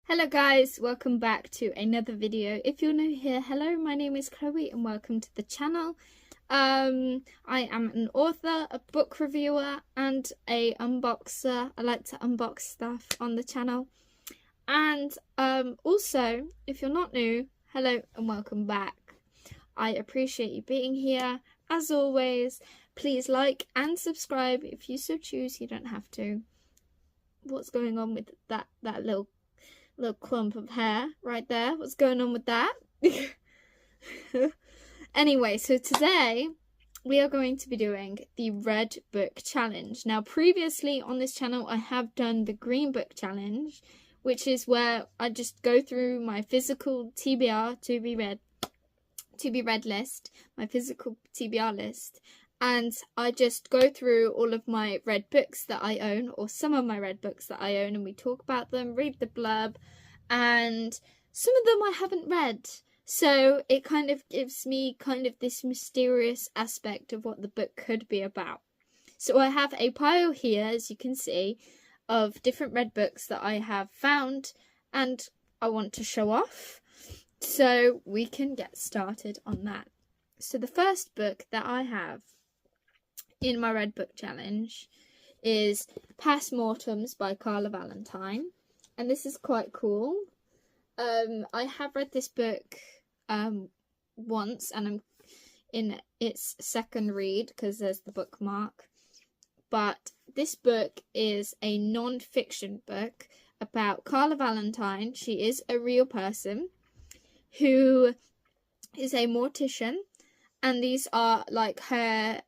Hello guys, welcome back to another video. If you're new here, hello, my name is Chloe and welcome to the channel. I am an author, a book reviewer and a unboxer. I like to unbox stuff on the channel. And also, if you're not new, hello and welcome back. I appreciate you being here. As always, please like and subscribe if you so choose. You don't have to. What's going on with that little clump of hair right there? What's going on with that? Anyway, so today we are going to be doing the Red Book Challenge. Now, previously on this channel, I have done the Green Book Challenge, which is where I just go through my physical TBR, to be read list, my physical TBR list, and I just go through all of my read books that I own, or some of my read books that I own, and we talk about them, read the blurb, and some of them I haven't read. So it kind of gives me this mysterious aspect of what the book could be about. So I have a pile here, as you can see, of different read books that I have found and I want to show off. So we can get started on that. So the first book that I have in my Red Book Challenge is Past Mortems by Carla Valentine, and this is quite cool. I have read this book once, and I'm in its second read because there's the bookmark. But this book is a non-fiction book about Carla Valentine. She is a real person who is a mortician, and these are like her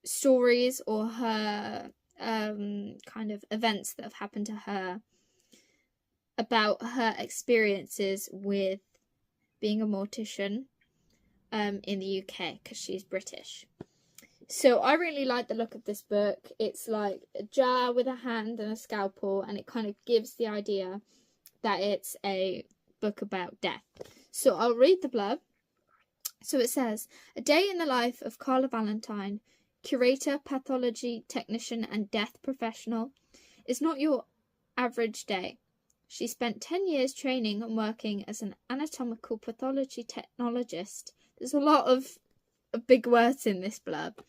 stories or her kind of events that have happened to her about her experiences with being a mortician in the UK, because she's British. So I really like the look of this book. It's like a jar with a hand and a scalpel, and it kind of gives the idea that it's a book about death. So I'll read the blurb. So it says, a day in the life of Carla Valentine, curator, pathology technician and death professional, is not your average day. She spent 10 years training and working as an anatomical pathology technologist. There's a lot of big words in this blurb.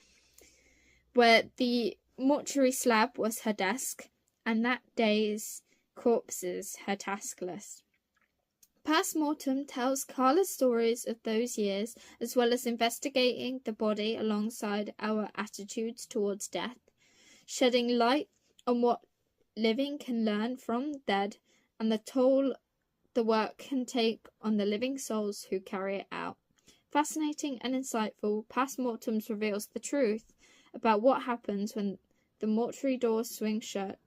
Where the mortuary slab was her desk, and that day's corpses her task list. Past Mortem tells Carla's stories of those years, as well as investigating the body alongside our attitudes towards death, shedding light on what living can learn from dead and the toll the work can take on the living souls who carry it out. Fascinating and insightful, Past Mortems reveals the truth about what happens when the mortuary doors swing shut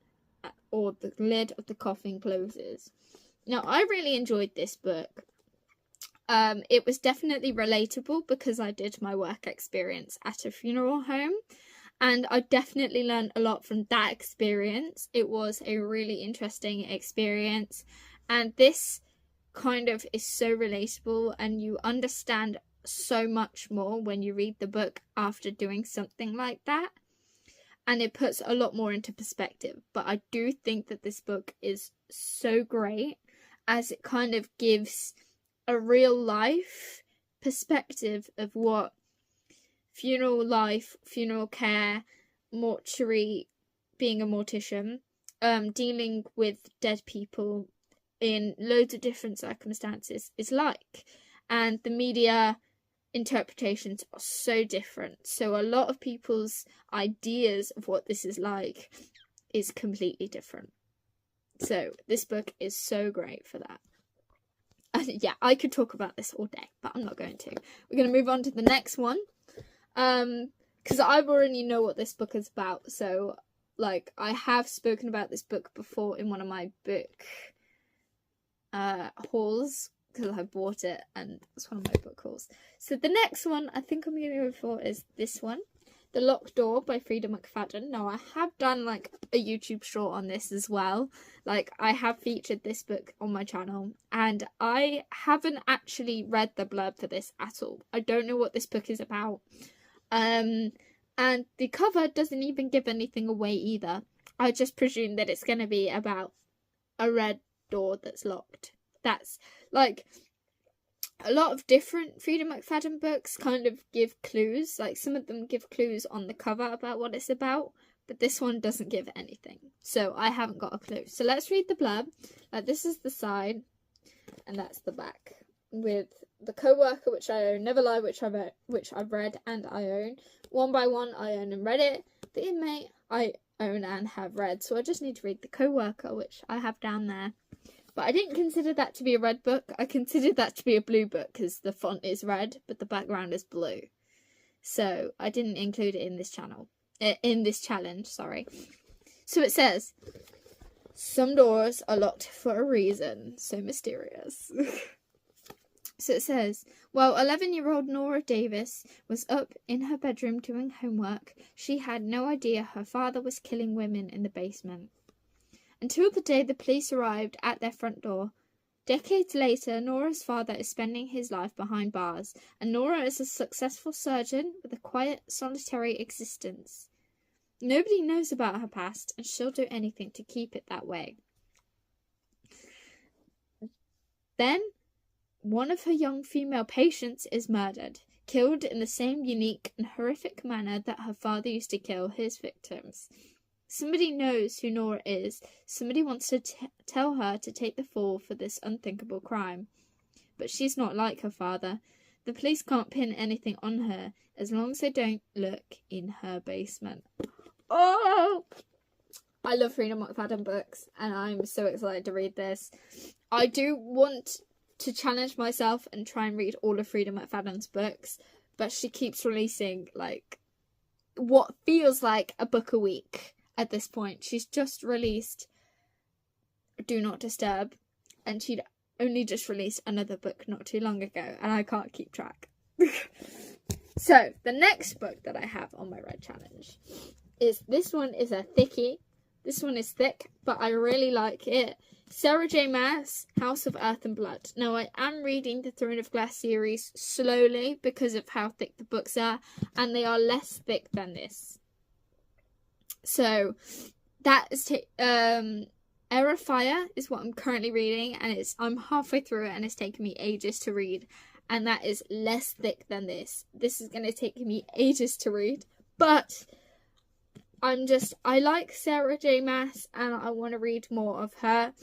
or the lid of the coffin closes. Now, I really enjoyed this book. It was definitely relatable because I did my work experience at a funeral home, and I definitely learned a lot from that experience. It was a really interesting experience, and this kind of is so relatable, and you understand so much more when you read the book after doing something like that, and it puts a lot more into perspective. But I do think that this book is so great, as it kind of gives a real life perspective of what funeral life, funeral care, mortuary, being a mortician, dealing with dead people in loads of different circumstances is like. And the media interpretations are so different. So a lot of people's ideas of what this is like is completely different. So this book is so great for that. And yeah, I could talk about this all day, but I'm not going to. We're going to move on to the next one. Because I already know what this book is about. So, like, I have spoken about this book before in one of my book hauls, because I bought it and it's one of my book hauls. So the next one I think I'm going to go for is this one. The Locked Door by Frida McFadden. Now, I have done like a YouTube short on this as well. Like, I have featured this book on my channel, and I haven't actually read the blurb for this at all. I don't know what this book is about. And the cover doesn't even give anything away either. I just presume that it's going to be about a red door that's locked. That's like a lot of different Freedom McFadden books kind of give clues. Like some of them give clues on the cover about what it's about, but this one doesn't give anything. So I haven't got a clue. So let's read the blurb. This is the side, and that's the back. With the co-worker, which I own, Never Lie, which I've read and I own. One by One, I own and read it. The Inmate, I own and have read. So I just need to read the co-worker, which I have down there. But I didn't consider that to be a red book. I considered that to be a blue book because the font is red, but the background is blue. So I didn't include it in this challenge, sorry. So it says, some doors are locked for a reason. So mysterious. So it says, while 11-year-old Nora Davis was up in her bedroom doing homework, she had no idea her father was killing women in the basement. Until the day the police arrived at their front door. Decades later, Nora's father is spending his life behind bars, and Nora is a successful surgeon with a quiet, solitary existence. Nobody knows about her past, and she'll do anything to keep it that way. Then, one of her young female patients is murdered, killed in the same unique and horrific manner that her father used to kill his victims. Somebody knows who Nora is. Somebody wants to tell her to take the fall for this unthinkable crime. But she's not like her father. The police can't pin anything on her as long as they don't look in her basement. Oh! I love Freedom McFadden books, and I'm so excited to read this. I do want to challenge myself and try and read all of Freedom McFadden's books, but she keeps releasing, like, what feels like a book a week. At this point, she's just released Do Not Disturb, and she'd only just released another book not too long ago, and I can't keep track. So, the next book that I have on my red challenge is, this one is a thickie. This one is thick, but I really like it. Sarah J. Maas, House of Earth and Blood. Now, I am reading the Throne of Glass series slowly because of how thick the books are, and they are less thick than this. So, that is Air of Fire is what I'm currently reading, and I'm halfway through it, and it's taken me ages to read, and that is less thick than this. This is going to take me ages to read, but I like Sarah J. Maas, and I want to read more of her,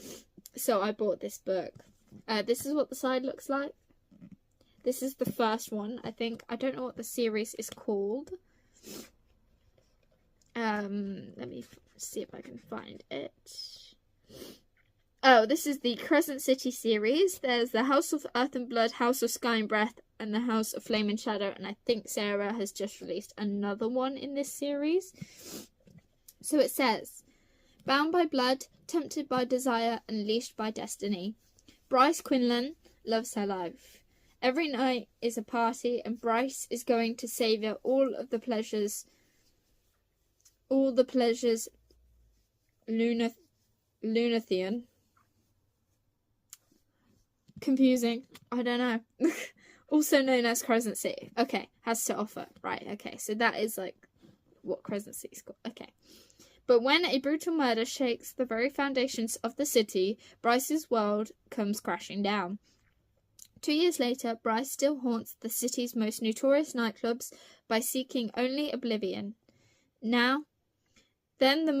so I bought this book. This is what the side looks like. This is the first one, I think. I don't know what the series is called. Let me see if I can find it. Oh, this is the Crescent City series. There's the House of Earth and Blood, House of Sky and Breath, and the House of Flame and Shadow, and I think Sarah has just released another one in this series. So it says, bound by blood, tempted by desire, and leashed by destiny, Bryce Quinlan loves her life. Every night is a party, and Bryce is going to savor all the pleasures Lunathian. Confusing. I don't know. Also known as Crescent City. Okay, has to offer. Right, okay. So that is like what Crescent City's called. Okay. But when a brutal murder shakes the very foundations of the city, Bryce's world comes crashing down. 2 years later, Bryce still haunts the city's most notorious nightclubs by seeking only oblivion. Then the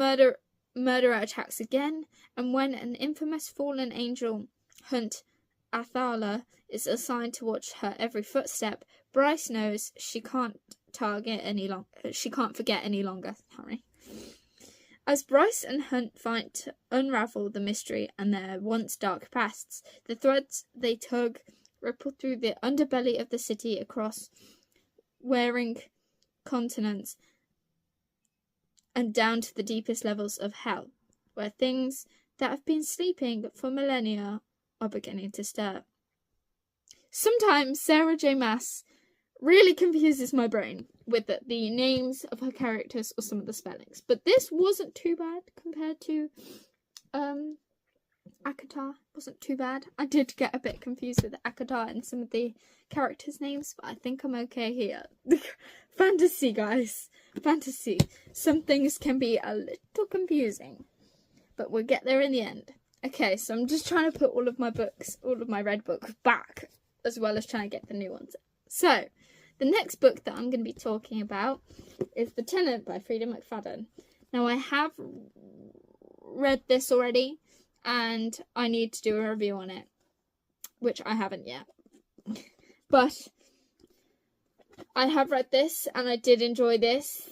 murderer attacks again, and when an infamous fallen angel, Hunt Athala, is assigned to watch her every footstep, Bryce knows she can't forget any longer. Sorry. As Bryce and Hunt fight to unravel the mystery and their once dark pasts, the threads they tug ripple through the underbelly of the city across wearing continents and down to the deepest levels of hell, where things that have been sleeping for millennia are beginning to stir. Sometimes Sarah J. Maas really confuses my brain with the names of her characters or some of the spellings, but this wasn't too bad compared to ACOTAR. Wasn't too bad. I did get a bit confused with ACOTAR and some of the characters' names, but I think I'm okay here. Fantasy, guys. Fantasy. Some things can be a little confusing, but we'll get there in the end. Okay, so I'm just trying to put all of my red books back, as well as trying to get the new ones. So, the next book that I'm going to be talking about is The Tenant by Freida McFadden. Now, I have read this already, and I need to do a review on it, which I haven't yet. But I have read this, and I did enjoy this.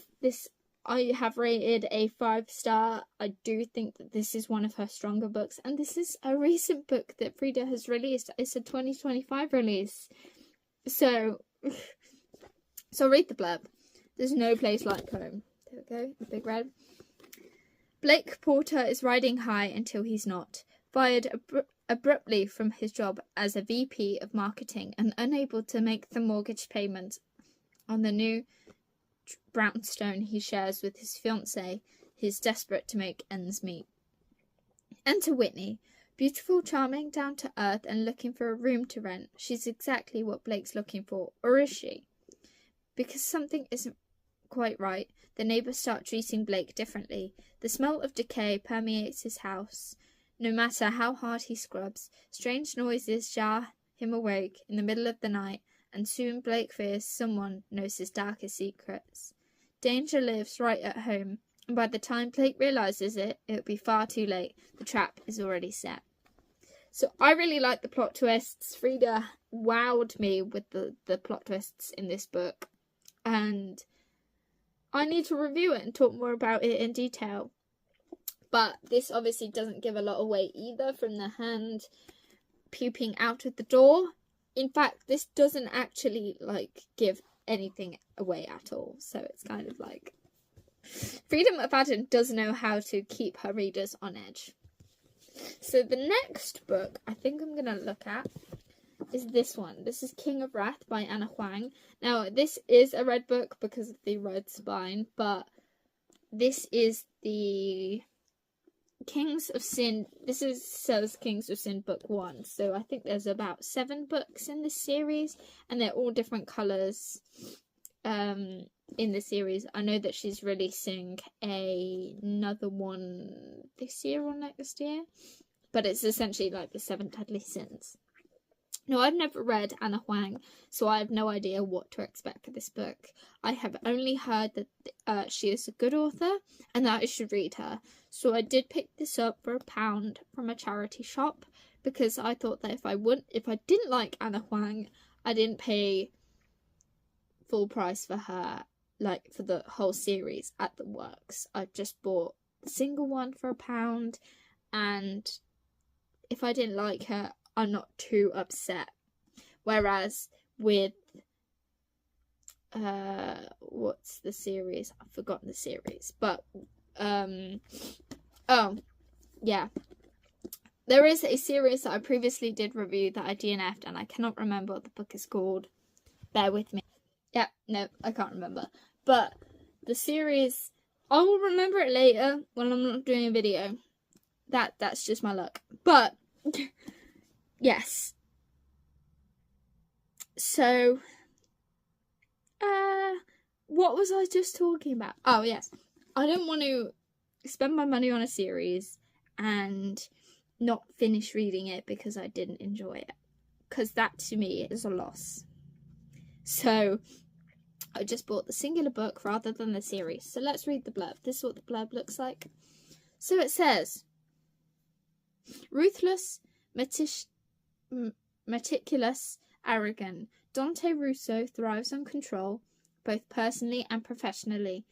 I have rated a 5-star. I do think that this is one of her stronger books, and this is a recent book that Freida has released. It's a 2025 release. So read the blurb. There's no place like home. There we go, the big red. Blake Porter is riding high until he's not. Fired abruptly from his job as a VP of marketing and unable to make the mortgage payment on the new brownstone he shares with his fiancée, he's desperate to make ends meet. Enter Whitney. Beautiful, charming, down to earth, and looking for a room to rent. She's exactly what Blake's looking for. Or is she? Because something isn't quite right, the neighbours start treating Blake differently. The smell of decay permeates his house. No matter how hard he scrubs, strange noises jar him awake in the middle of the night, and soon Blake fears someone knows his darkest secrets. Danger lives right at home, and by the time Blake realises it, it'll be far too late. The trap is already set. So I really like the plot twists. Freida wowed me with the plot twists in this book, and I need to review it and talk more about it in detail. But this obviously doesn't give a lot away either, from the hand peeping out of the door. In fact, this doesn't actually give anything away at all. So it's kind of like Freida McFadden does know how to keep her readers on edge. So the next book I think I'm going to look at is this one. This is King of Wrath by Ana Huang. Now, this is a red book because of the red spine, but this is the Kings of Sin. Says Kings of Sin book 1. So I think there's about 7 books in this series, and they're all different colours in the series. I know that she's releasing another one this year or next year, but it's essentially like the 7 Deadly Sins. Now, I've never read Ana Huang, so I have no idea what to expect for this book. I have only heard that she is a good author and that I should read her. So I did pick this up for £1 from a charity shop, because I thought that if I didn't like Ana Huang, I didn't pay full price for her, for the whole series at the works. I just bought the single one for £1, and if I didn't like her, I'm not too upset. Whereas with what's the series? I've forgotten the series. But oh yeah. There is a series that I previously did review that I DNF'd, and I cannot remember what the book is called. Bear with me. Yeah, no, I can't remember. But the series, I will remember it later when I'm not doing a video. That's just my luck. But yes. So, what was I just talking about? Oh, yes. I don't want to spend my money on a series and not finish reading it because I didn't enjoy it. Because that, to me, is a loss. So, I just bought the singular book rather than the series. So, let's read the blurb. This is what the blurb looks like. So, it says, ruthless, meticulous, arrogant, Dante Russo thrives on control, both personally and professionally.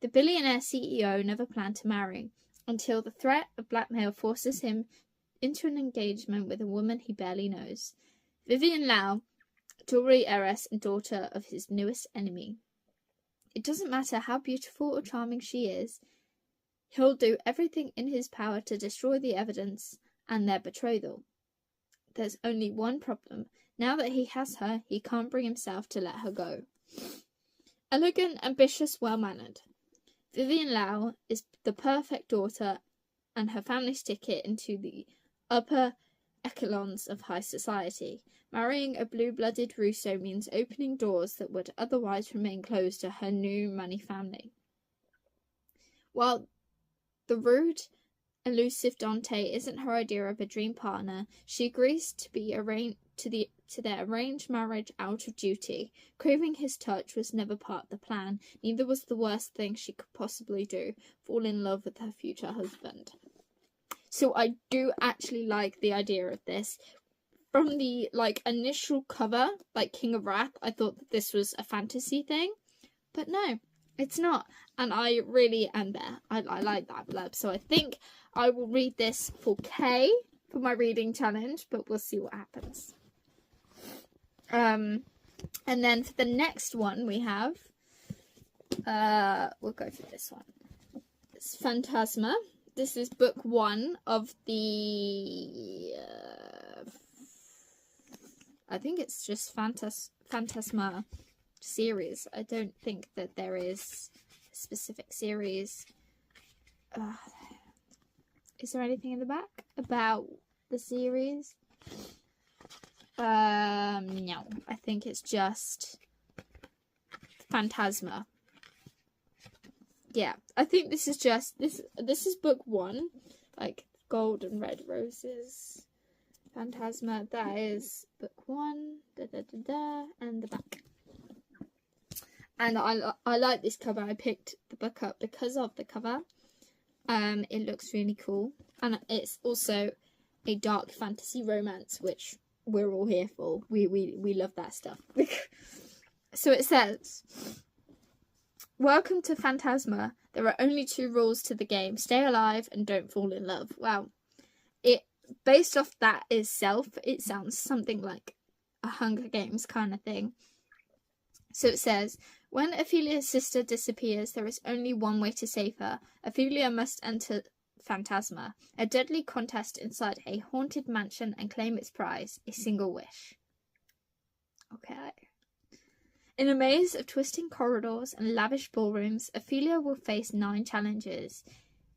The billionaire CEO never planned to marry, until the threat of blackmail forces him into an engagement with a woman he barely knows. Vivian Lau, jewelry heiress and daughter of his newest enemy. It doesn't matter how beautiful or charming she is, he'll do everything in his power to destroy the evidence and their betrothal. There's only one problem. Now that he has her, he can't bring himself to let her go. Elegant, ambitious, well-mannered. Vivian Lau is the perfect daughter and her family's ticket into the upper echelons of high society. Marrying a blue-blooded Russo means opening doors that would otherwise remain closed to her new money family. While the rude elusive Dante isn't her idea of a dream partner, she agrees to be to their arranged marriage out of duty. Craving his touch was never part of the plan. Neither was the worst thing she could possibly do, fall in love with her future husband. So I do actually like the idea of this. From the initial cover, King of Wrath, I thought that this was a fantasy thing, but no, it's not. And I really am there. I like that blurb. So I think I will read this for Kay for my reading challenge, but we'll see what happens. And then for the next one we have, we'll go for this one. It's Phantasma. This is book 1 of the, I think it's just Phantasma series. I don't think that there is a specific series. Is there anything in the back about the series? No, I think it's just Phantasma. Yeah, I think this is just this is book 1, Gold and Red Roses, Phantasma. That is book 1, and the back. And I like this cover. I picked the book up because of the cover. It looks really cool, and it's also a dark fantasy romance, which we're all here for. We love that stuff. So it says, welcome to Phantasma. There are only 2 rules to the game. Stay alive and don't fall in love. Wow. Based off that itself, it sounds something like a Hunger Games kind of thing. So it says, when Ophelia's sister disappears, there is only one way to save her. Ophelia must enter Phantasma, a deadly contest inside a haunted mansion, and claim its prize, a single wish. Okay. In a maze of twisting corridors and lavish ballrooms, Ophelia will face 9 challenges,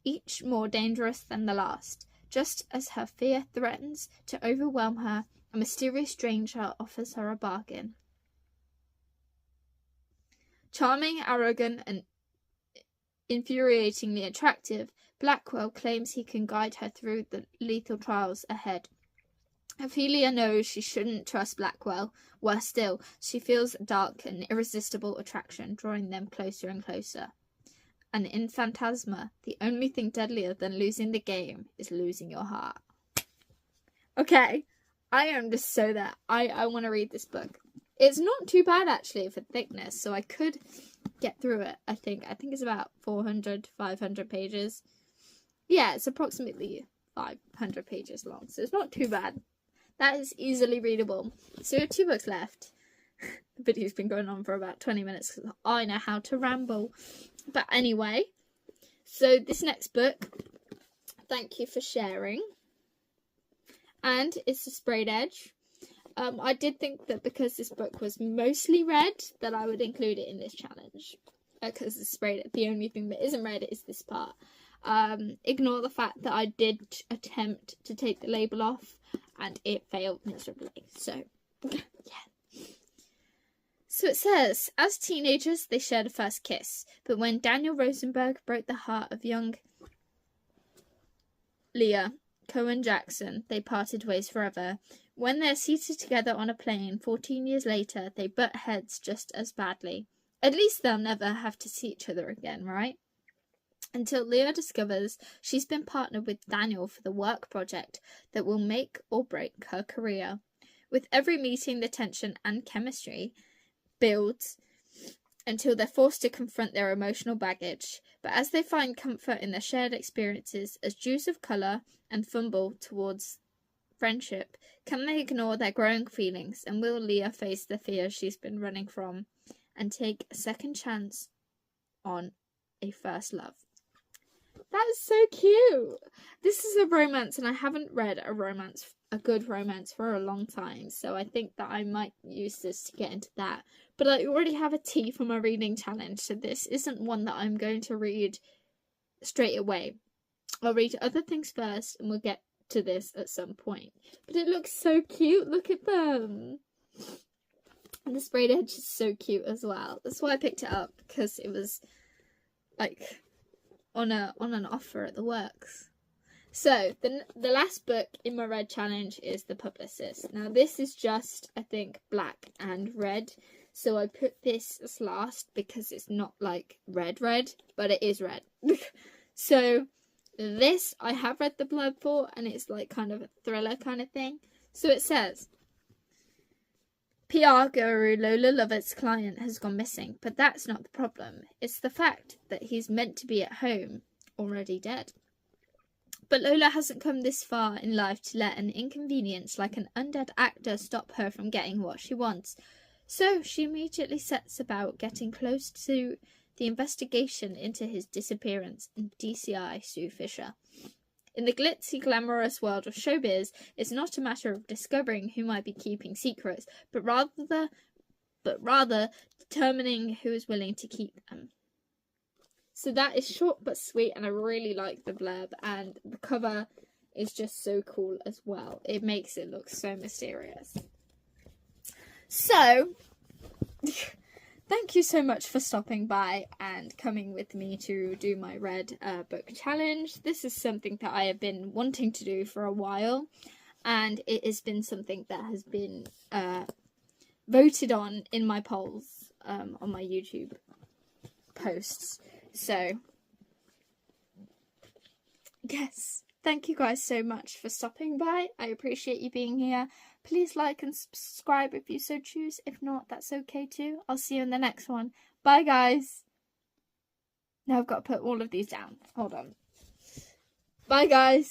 each more dangerous than the last. Just as her fear threatens to overwhelm her, a mysterious stranger offers her a bargain. Charming, arrogant, and infuriatingly attractive, Blackwell claims he can guide her through the lethal trials ahead. Ophelia knows she shouldn't trust Blackwell. Worse still, she feels a dark and irresistible attraction drawing them closer and closer. And in Phantasma, the only thing deadlier than losing the game is losing your heart. Okay, I am just so there. I want to read this book. It's not too bad actually for thickness, so I could get through it. I think it's about 400 to 500 pages. Yeah, it's approximately 500 pages long, so it's not too bad. That is easily readable. So we have 2 books left. The video's been going on for about 20 minutes because I know how to ramble. But anyway, so this next book, thank you for sharing. And it's The Sprayed Edge. I did think that because this book was mostly red, that I would include it in this challenge. Because the only thing that isn't red is this part. Ignore the fact that I did attempt to take the label off, and it failed miserably. So, yeah. So it says, as teenagers, they shared a first kiss. But when Daniel Rosenberg broke the heart of young Leah Cohen Jackson, they parted ways forever. When they're seated together on a plane 14 years later, they butt heads just as badly. At least they'll never have to see each other again, right? Until Leah discovers she's been partnered with Daniel for the work project that will make or break her career. With every meeting, the tension and chemistry builds until they're forced to confront their emotional baggage. But as they find comfort in their shared experiences as Jews of colour and fumble towards friendship, can they ignore their growing feelings, and will Leah face the fears she's been running from and take a second chance on a first love? That is so cute. This is a romance, and I haven't read a good romance for a long time, so I think that I might use this to get into that. But I already have a T for my reading challenge, so this isn't one that I'm going to read straight away. I'll read other things first, and we'll get to this at some point. But it looks so cute. Look at them. And the Sprayed Edge is so cute as well. That's why I picked it up, because it was on an offer at the works. So the last book in my red challenge is The Publicist. Now this is just, I think, black and red. So I put this as last because it's not like red, but it is red. So this I have read the blurb for, and it's like kind of a thriller kind of thing. So it says, PR guru Lola Lovett's client has gone missing, but that's not the problem. It's the fact that he's meant to be at home, already dead. But Lola hasn't come this far in life to let an inconvenience like an undead actor stop her from getting what she wants. So she immediately sets about getting close to the investigation into his disappearance and DCI Sue Fisher. In the glitzy, glamorous world of showbiz, it's not a matter of discovering who might be keeping secrets, but rather determining who is willing to keep them. So that is short but sweet, and I really like the blurb, and the cover is just so cool as well. It makes it look so mysterious. So, thank you so much for stopping by and coming with me to do my red book challenge. This is something that I have been wanting to do for a while, and it has been something that has been voted on in my polls on my YouTube posts. So, yes, thank you guys so much for stopping by. I appreciate you being here. Please like and subscribe if you so choose. If not, that's okay too. I'll see you in the next one. Bye, guys. Now I've got to put all of these down. Hold on. Bye, guys.